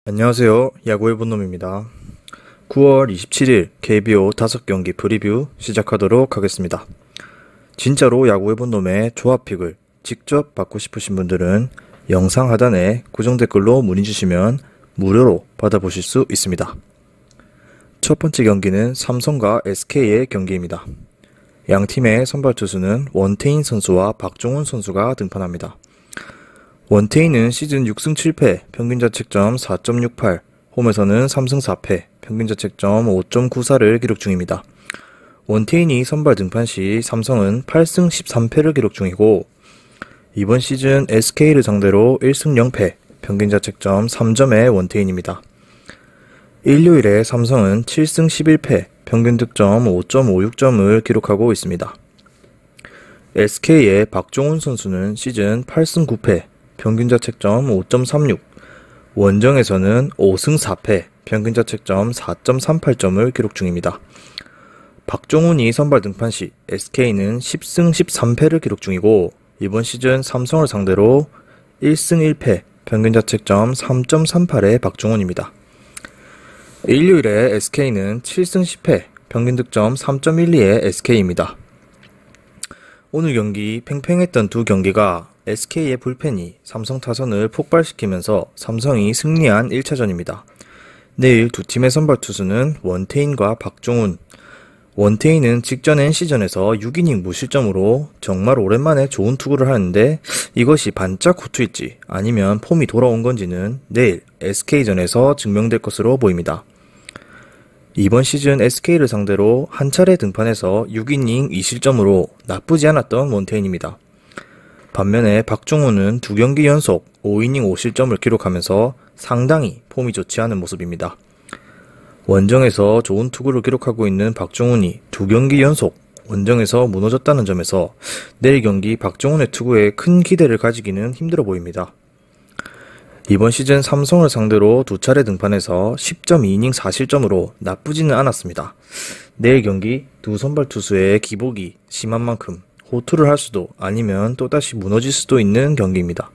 안녕하세요. 야구의 본놈입니다. 9월 27일 KBO 5경기 프리뷰 시작하도록 하겠습니다. 진짜로 야구의 본놈의 조합픽을 직접 받고 싶으신 분들은 영상 하단에 고정 댓글로 문의 주시면 무료로 받아보실 수 있습니다. 첫 번째 경기는 삼성과 SK의 경기입니다. 양 팀의 선발 투수는 원태인 선수와 박종훈 선수가 등판합니다. 원태인은 시즌 6승 7패, 평균자책점 4.68, 홈에서는 3승 4패, 평균자책점 5.94를 기록 중입니다. 원태인이 선발 등판 시 삼성은 8승 13패를 기록 중이고 이번 시즌 SK를 상대로 1승 0패, 평균자책점 3점의 원태인입니다. 일요일에 삼성은 7승 11패, 평균득점 5.56점을 기록하고 있습니다. SK의 박종훈 선수는 시즌 8승 9패, 평균자책점 5.36, 원정에서는 5승 4패, 평균자책점 4.38점을 기록 중입니다. 박종훈이 선발 등판 시 SK는 10승 13패를 기록 중이고 이번 시즌 삼성을 상대로 1승 1패, 평균자책점 3.38의 박종훈입니다. 일요일에 SK는 7승 10패, 평균득점 3.12의 SK입니다. 오늘 경기 팽팽했던 두 경기가 SK의 불펜이 삼성 타선을 폭발시키면서 삼성이 승리한 1차전입니다. 내일 두 팀의 선발 투수는 원태인과 박종훈. 원태인은 직전 NC전에서 6이닝 무실점으로 정말 오랜만에 좋은 투구를 하는데 이것이 반짝 호투일지 아니면 폼이 돌아온 건지는 내일 SK전에서 증명될 것으로 보입니다. 이번 시즌 SK를 상대로 한 차례 등판해서 6이닝 2실점으로 나쁘지 않았던 원태인입니다. 반면에 박종훈은 2경기 연속 5이닝 5실점을 기록하면서 상당히 폼이 좋지 않은 모습입니다. 원정에서 좋은 투구를 기록하고 있는 박종훈이 2경기 연속 원정에서 무너졌다는 점에서 내일 경기 박종훈의 투구에 큰 기대를 가지기는 힘들어 보입니다. 이번 시즌 삼성을 상대로 두 차례 등판해서 10.2이닝 4실점으로 나쁘지는 않았습니다. 내일 경기 두 선발 투수의 기복이 심한 만큼 호투를 할 수도 아니면 또다시 무너질 수도 있는 경기입니다.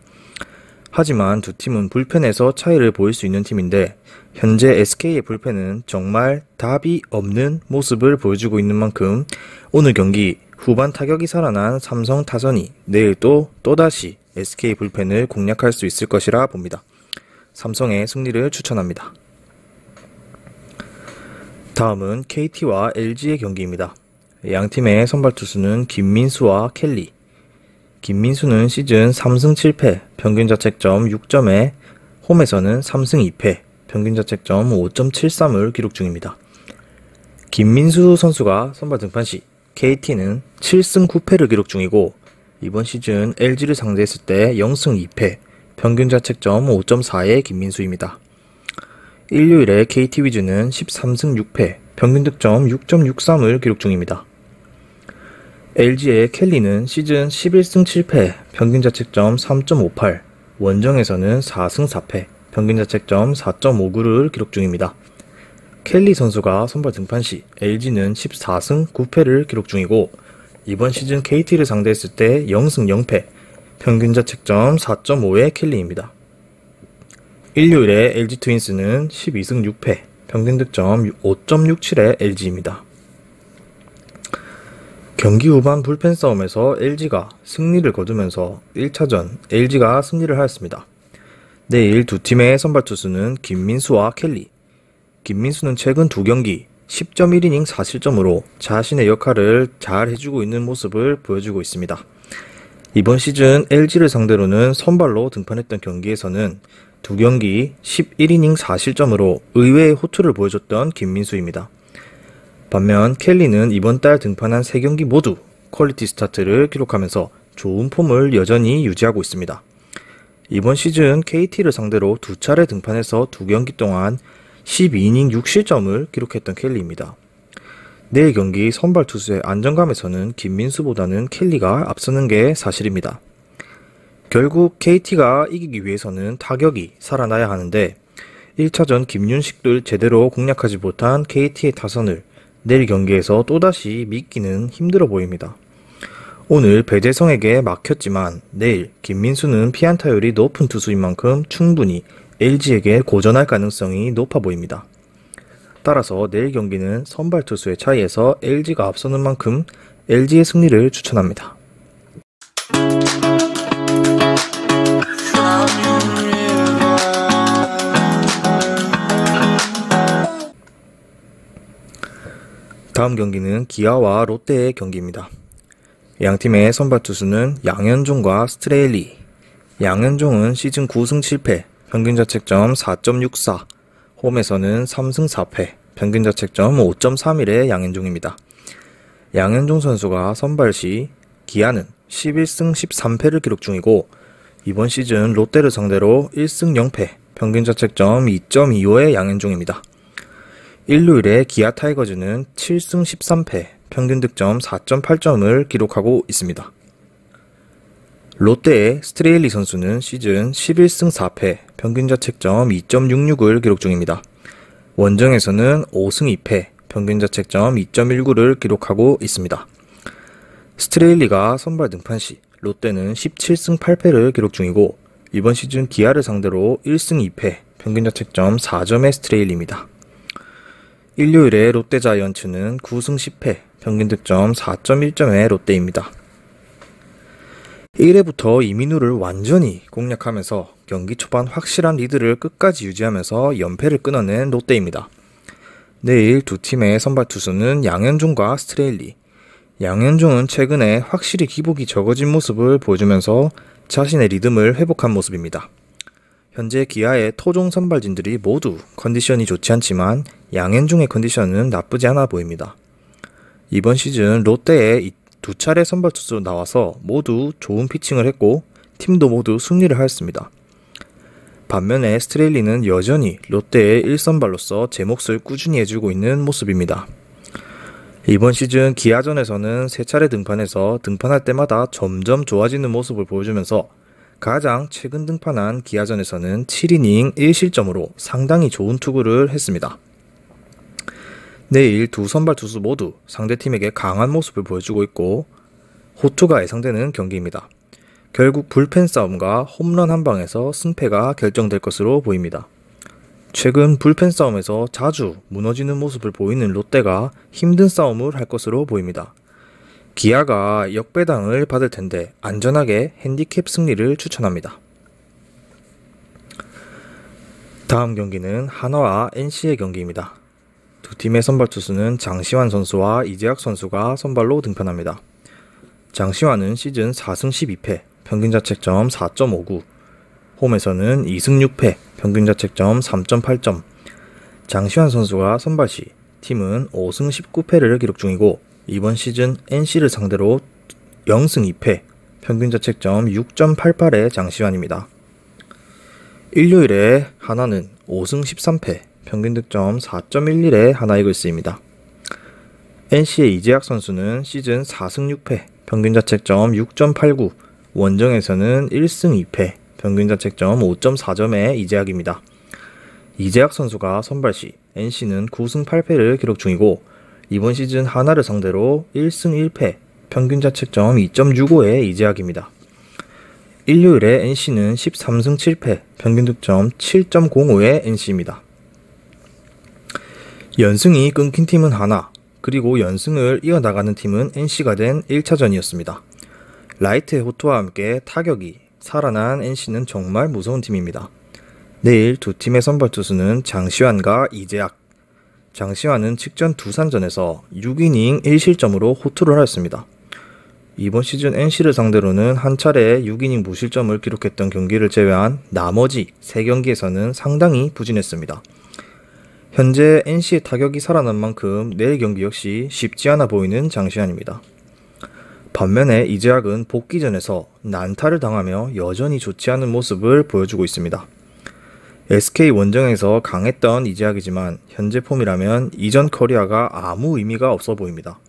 하지만 두 팀은 불펜에서 차이를 보일 수 있는 팀인데 현재 SK의 불펜은 정말 답이 없는 모습을 보여주고 있는 만큼 오늘 경기 후반 타격이 살아난 삼성 타선이 내일 또다시 SK 불펜을 공략할 수 있을 것이라 봅니다. 삼성의 승리를 추천합니다. 다음은 KT와 LG의 경기입니다. 양팀의 선발 투수는 김민수와 켈리. 김민수는 시즌 3승 7패, 평균자책점 6점에 홈에서는 3승 2패, 평균자책점 5.73을 기록 중입니다. 김민수 선수가 선발 등판 시 KT는 7승 9패를 기록 중이고 이번 시즌 LG를 상대했을 때 0승 2패, 평균자책점 5.4의 김민수입니다. 일요일에 KT 위즈는 13승 6패, 평균득점 6.63을 기록 중입니다. LG의 켈리는 시즌 11승 7패, 평균자책점 3.58, 원정에서는 4승 4패, 평균자책점 4.59를 기록 중입니다. 켈리 선수가 선발 등판 시 LG는 14승 9패를 기록 중이고 이번 시즌 KT를 상대했을 때 0승 0패, 평균자책점 4.5의 켈리입니다. 일요일에 LG 트윈스는 12승 6패, 평균득점 5.67의 LG입니다. 경기 후반 불펜 싸움에서 LG가 승리를 거두면서 1차전 LG가 승리를 하였습니다. 내일 두 팀의 선발 투수는 김민수와 켈리. 김민수는 최근 2경기 10.1이닝 4실점으로 자신의 역할을 잘 해주고 있는 모습을 보여주고 있습니다. 이번 시즌 LG를 상대로는 선발로 등판했던 경기에서는 2경기 11이닝 4실점으로 의외의 호투를 보여줬던 김민수입니다. 반면 켈리는 이번 달 등판한 3경기 모두 퀄리티 스타트를 기록하면서 좋은 폼을 여전히 유지하고 있습니다. 이번 시즌 KT를 상대로 2차례 등판해서 2경기 동안 12이닝 6실점을 기록했던 켈리입니다. 내일 경기 선발 투수의 안정감에서는 김민수보다는 켈리가 앞서는 게 사실입니다. 결국 KT가 이기기 위해서는 타격이 살아나야 하는데 1차전 김윤식도 제대로 공략하지 못한 KT의 타선을 내일 경기에서 또다시 믿기는 힘들어 보입니다. 오늘 배재성에게 막혔지만 내일 김민수는 피안타율이 높은 투수인 만큼 충분히 LG에게 고전할 가능성이 높아 보입니다. 따라서 내일 경기는 선발 투수의 차이에서 LG가 앞서는 만큼 LG의 승리를 추천합니다. 다음 경기는 기아와 롯데의 경기입니다. 양팀의 선발 투수는 양현종과 스트레일리. 양현종은 시즌 9승 7패, 평균자책점 4.64, 홈에서는 3승 4패, 평균자책점 5.31의 양현종입니다. 양현종 선수가 선발 시 기아는 11승 13패를 기록 중이고 이번 시즌 롯데를 상대로 1승 0패, 평균자책점 2.25의 양현종입니다. 일요일에 기아 타이거즈는 7승 13패, 평균 득점 4.8점을 기록하고 있습니다. 롯데의 스트레일리 선수는 시즌 11승 4패, 평균자책점 2.66을 기록 중입니다. 원정에서는 5승 2패, 평균자책점 2.19를 기록하고 있습니다. 스트레일리가 선발 등판 시 롯데는 17승 8패를 기록 중이고 이번 시즌 기아를 상대로 1승 2패, 평균자책점 4점의 스트레일리입니다. 일요일에 롯데 자이언츠는 9승 10패, 평균 득점 4.1점의 롯데입니다. 1회부터 이민우를 완전히 공략하면서 경기 초반 확실한 리드를 끝까지 유지하면서 연패를 끊어낸 롯데입니다. 내일 두 팀의 선발 투수는 양현종과 스트레일리. 양현종은 최근에 확실히 기복이 적어진 모습을 보여주면서 자신의 리듬을 회복한 모습입니다. 현재 기아의 토종 선발진들이 모두 컨디션이 좋지 않지만 양현종의 컨디션은 나쁘지 않아 보입니다. 이번 시즌 롯데에 두 차례 선발 투수로 나와서 모두 좋은 피칭을 했고 팀도 모두 승리를 하였습니다. 반면에 스트레일리는 여전히 롯데의 1선발로서 제 몫을 꾸준히 해주고 있는 모습입니다. 이번 시즌 기아전에서는 3차례 등판해서 등판할 때마다 점점 좋아지는 모습을 보여주면서 가장 최근 등판한 기아전에서는 7이닝 1실점으로 상당히 좋은 투구를 했습니다. 내일 두 선발 투수 모두 상대팀에게 강한 모습을 보여주고 있고 호투가 예상되는 경기입니다. 결국 불펜 싸움과 홈런 한 방에서 승패가 결정될 것으로 보입니다. 최근 불펜 싸움에서 자주 무너지는 모습을 보이는 롯데가 힘든 싸움을 할 것으로 보입니다. 기아가 역배당을 받을 텐데 안전하게 핸디캡 승리를 추천합니다. 다음 경기는 한화와 NC의 경기입니다. 두 팀의 선발 투수는 장시환 선수와 이재학 선수가 선발로 등판합니다. 장시환은 시즌 4승 12패, 평균자책점 4.59, 홈에서는 2승 6패, 평균자책점 3.8점. 장시환 선수가 선발 시 팀은 5승 19패를 기록 중이고 이번 시즌 NC를 상대로 0승 2패, 평균자책점 6.88의 장시환입니다. 일요일에 하나는 5승 13패, 평균득점 4.11의 하나이글스입니다. NC의 이재학 선수는 시즌 4승 6패, 평균자책점 6.89, 원정에서는 1승 2패, 평균자책점 5.4점의 이재학입니다. 이재학 선수가 선발 시 NC는 9승 8패를 기록 중이고 이번 시즌 하나를 상대로 1승 1패, 평균자책점 2.65의 이재학입니다. 일요일에 NC는 13승 7패, 평균득점 7.05의 NC입니다. 연승이 끊긴 팀은 하나, 그리고 연승을 이어나가는 팀은 NC가 된 1차전이었습니다. 라이트의 호투와 함께 타격이 살아난 NC는 정말 무서운 팀입니다. 내일 두 팀의 선발 투수는 장시환과 이재학. 장시환은 직전 두산전에서 6이닝 1실점으로 호투를 하였습니다. 이번 시즌 NC를 상대로는 한 차례 6이닝 무실점을 기록했던 경기를 제외한 나머지 3경기에서는 상당히 부진했습니다. 현재 NC의 타격이 살아난 만큼 내일 경기 역시 쉽지 않아 보이는 장시환입니다. 반면에 이재학은 복귀전에서 난타를 당하며 여전히 좋지 않은 모습을 보여주고 있습니다. SK 원정에서 강했던 이재학이지만 현재 폼이라면 이전 커리어가 아무 의미가 없어 보입니다.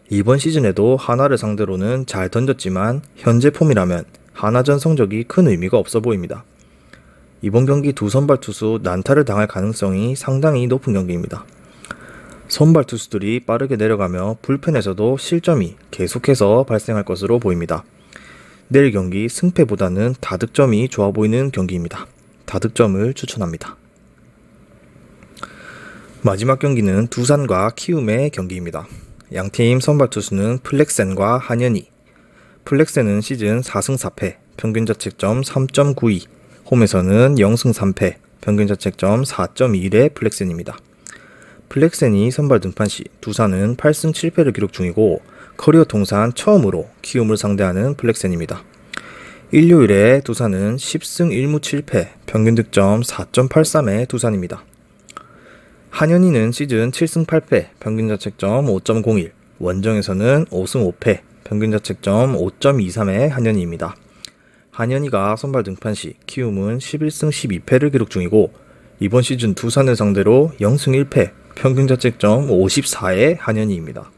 이번 시즌에도 하나를 상대로는 잘 던졌지만 현재 폼이라면 하나전 성적이 큰 의미가 없어 보입니다. 이번 경기 두 선발 투수 난타를 당할 가능성이 상당히 높은 경기입니다. 선발 투수들이 빠르게 내려가며 불펜에서도 실점이 계속해서 발생할 것으로 보입니다. 내일 경기 승패보다는 다득점이 좋아 보이는 경기입니다. 다득점을 추천합니다. 마지막 경기는 두산과 키움의 경기입니다. 양팀 선발 투수는 플렉센과 한현희. 플렉센은 시즌 4승 4패, 평균자책점 3.92, 홈에서는 0승 3패, 평균자책점 4.21의 플렉센입니다. 플렉센이 선발 등판 시 두산은 8승 7패를 기록 중이고 커리어 통산 처음으로 키움을 상대하는 플렉센입니다. 일요일에 두산은 10승 1무 7패, 평균득점 4.83의 두산입니다. 한현희는 시즌 7승 8패, 평균자책점 5.01, 원정에서는 5승 5패, 평균자책점 5.23의 한현희입니다. 한현희가 선발 등판 시 키움은 11승 12패를 기록 중이고 이번 시즌 두산을 상대로 0승 1패, 평균자책점 54의 한현희입니다.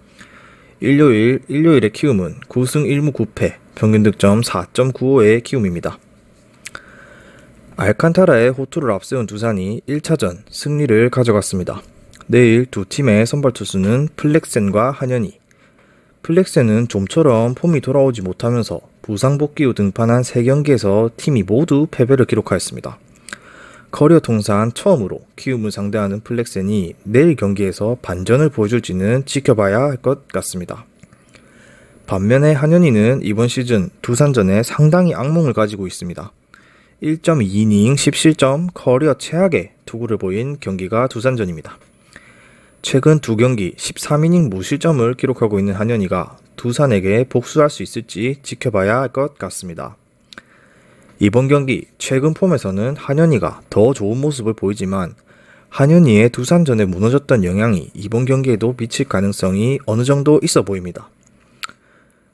일요일의 키움은 9승 1무 9패, 평균득점 4.95의 키움입니다. 알칸타라의 호투를 앞세운 두산이 1차전 승리를 가져갔습니다. 내일 두 팀의 선발 투수는 플렉센과 한현희. 플렉센은 좀처럼 폼이 돌아오지 못하면서 부상 복귀 후 등판한 3경기에서 팀이 모두 패배를 기록하였습니다. 커리어 통산 처음으로 키움을 상대하는 플렉센이 내일 경기에서 반전을 보여줄지는 지켜봐야 할 것 같습니다. 반면에 한현희는 이번 시즌 두산전에 상당히 악몽을 가지고 있습니다. 1.2이닝 10실점 커리어 최악의 투구를 보인 경기가 두산전입니다. 최근 2경기 13이닝 무실점을 기록하고 있는 한현희가 두산에게 복수할 수 있을지 지켜봐야 할 것 같습니다. 이번 경기 최근 폼에서는 한현희가 더 좋은 모습을 보이지만 한현희의 두산전에 무너졌던 영향이 이번 경기에도 미칠 가능성이 어느 정도 있어 보입니다.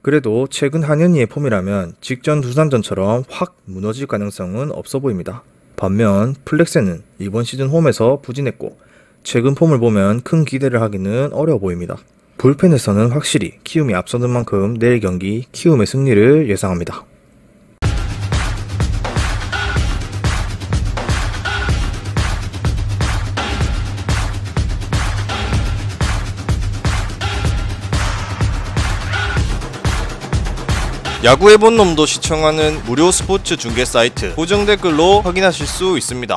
그래도 최근 한현희의 폼이라면 직전 두산전처럼 확 무너질 가능성은 없어 보입니다. 반면 플렉센은 이번 시즌 홈에서 부진했고 최근 폼을 보면 큰 기대를 하기는 어려워 보입니다. 불펜에서는 확실히 키움이 앞서는 만큼 내일 경기 키움의 승리를 예상합니다. 야구의 본 놈도 시청하는 무료 스포츠 중계 사이트 고정 댓글로 확인하실 수 있습니다.